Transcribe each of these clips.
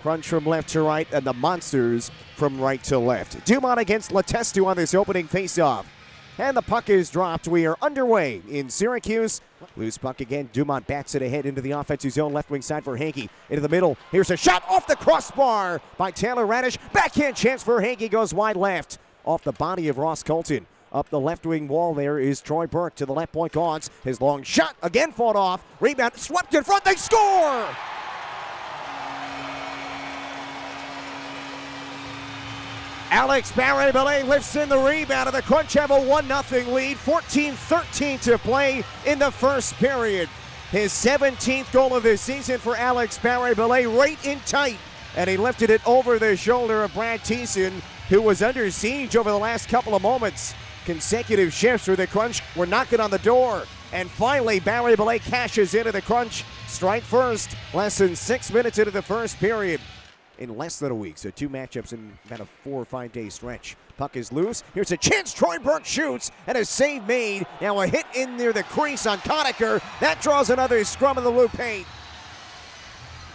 Crunch from left to right, and the Monsters from right to left. Dumont against Letestu on this opening faceoff. And the puck is dropped. We are underway in Syracuse. Loose puck again. Dumont bats it ahead into the offensive zone. Left wing side for Hankey. Into the middle. Here's a shot off the crossbar by Taylor Radish. Backhand chance for Hankey. Goes wide left. Off the body of Ross Colton. Up the left wing wall there is Troy Burke to the left point Gaunce. His long shot again fought off. Rebound swept in front. They score! Alex Barré-Bellé lifts in the rebound, and the Crunch have a 1-0 lead. 14-13 to play in the first period. His 17th goal of the season for Alex Barré-Bellé, right in tight. And he lifted it over the shoulder of Brad Thiessen, who was under siege over the last couple of moments. Consecutive shifts where the Crunch were knocking on the door. And finally, Barré-Bellé cashes into the Crunch. Strike first, less than 6 minutes into the first period. In less than a week, so 2 matchups in about a 4 or 5 day stretch. Puck is loose. Here's a chance. Troy Burke shoots, and a save made. Now a hit in near the crease on Conacher. That draws another scrum of the blue paint.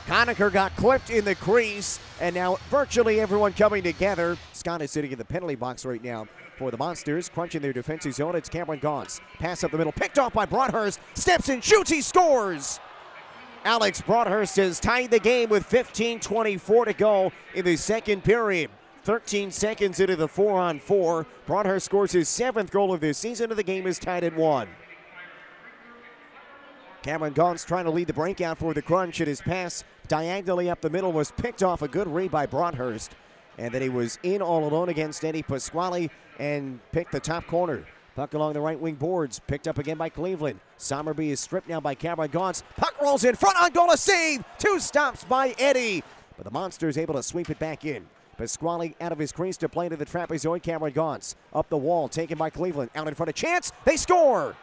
Conacher got clipped in the crease, and now virtually everyone coming together. Scott is sitting in the penalty box right now for the Monsters. Crunching their defensive zone. It's Cameron Gaunce. Pass up the middle, picked off by Broadhurst. Steps in, shoots, he scores! Alex Broadhurst has tied the game with 15:24 to go in the second period. 13 seconds into the 4-on-4. Broadhurst scores his 7th goal of this season, and the game is tied at 1. Cameron Gaunce trying to lead the breakout for the Crunch, and his pass diagonally up the middle was picked off. A good read by Broadhurst, and then he was in all alone against Eddie Pasquale and picked the top corner. Puck along the right wing boards, picked up again by Cleveland. Somerby is stripped now by Cameron Gaunce. Puck rolls in front, on goal, a save! 2 stops by Eddie, but the Monsters able to sweep it back in. Pasquale out of his crease to play to the trapezoid. Cameron Gaunce up the wall, taken by Cleveland. Out in front of chance, they score!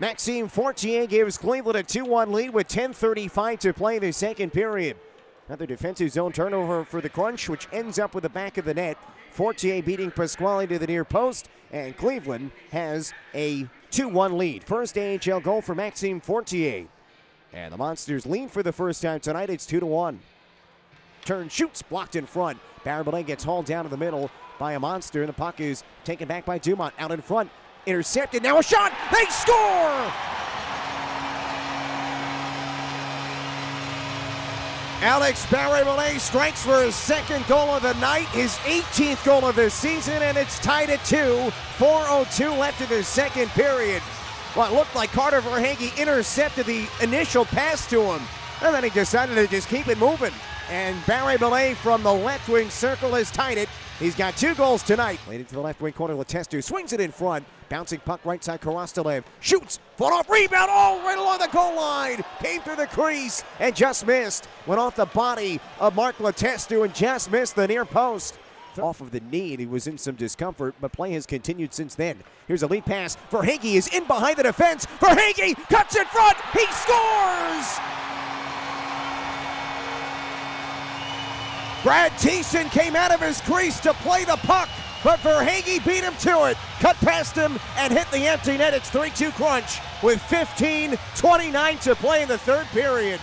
Maxime Fortier gives Cleveland a 2-1 lead with 10:35 to play in the second period. Another defensive zone turnover for the Crunch, which ends up with the back of the net. Fortier beating Pasquale to the near post, and Cleveland has a 2-1 lead. First AHL goal for Maxime Fortier. And the Monsters lead for the first time tonight. It's 2-1. Turn, shoots, blocked in front. Barré-Bellé gets hauled down to the middle by a Monster, and the puck is taken back by Dumont. Out in front, intercepted, now a shot, they score! Alex Barré-Bellé strikes for his 2nd goal of the night, his 18th goal of the season, and it's tied at 2. 4:02 left in the second period. Well, it looked like Carter Verhaeghe intercepted the initial pass to him, and then he decided to just keep it moving. And Barré-Bellé from the left wing circle has tied it. He's got 2 goals tonight. Laid into the left wing corner, Letestu swings it in front. Bouncing puck right side, Korostelev shoots, fought off, rebound, right along the goal line. Came through the crease and just missed. Went off the body of Mark Letestu and just missed the near post. Off of the knee, and he was in some discomfort, but play has continued since then. Here's a lead pass. Verhaeghe is in behind the defense. Verhaeghe cuts in front. He scores! Brad Thiessen came out of his crease to play the puck, but Verhaeghe beat him to it. Cut past him and hit the empty net. It's 3-2 Crunch with 15:29 to play in the third period.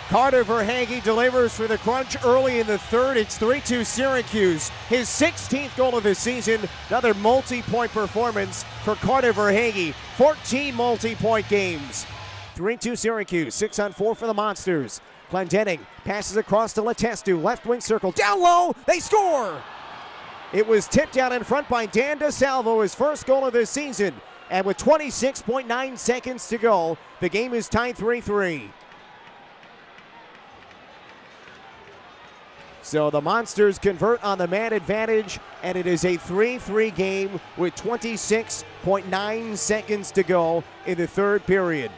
Carter Verhaeghe delivers for the Crunch early in the third. It's 3-2 Syracuse. His 16th goal of the season. Another multi-point performance for Carter Verhaeghe. 14 multi-point games. 3-2 Syracuse. 6-on-4 for the Monsters. Clendenning passes across to Letestu. Left wing circle. Down low. They score! It was tipped out in front by Dan DeSalvo, his 1st goal of the season. And with 26.9 seconds to go, the game is tied 3-3. So the Monsters convert on the man advantage, and it is a 3-3 game with 26.9 seconds to go in the third period.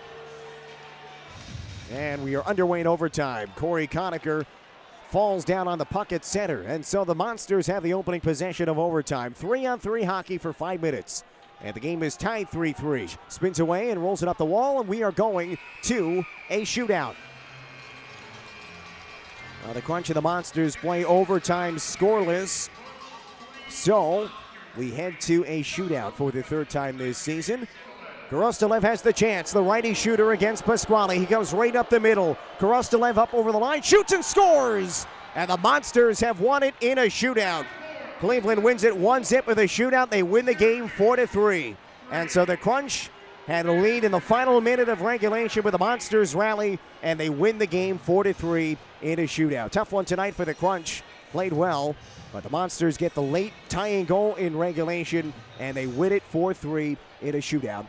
And we are underway in overtime. Corey Conacher falls down on the puck at center, and so the Monsters have the opening possession of overtime. 3-on-3 hockey for 5 minutes, and the game is tied 3-3. Spins away and rolls it up the wall, and we are going to a shootout. The Crunch and the Monsters play overtime scoreless, so we head to a shootout for the 3rd time this season. Korostelev has the chance. The righty shooter against Pasquale. He goes right up the middle. Korostelev up over the line, shoots and scores! And the Monsters have won it in a shootout. Cleveland wins it 1-0 with a shootout. They win the game 4-3. And so the Crunch had a lead in the final minute of regulation, with the Monsters rally, and they win the game 4-3 in a shootout. Tough one tonight for the Crunch. Played well, but the Monsters get the late tying goal in regulation, and they win it 4-3 in a shootout.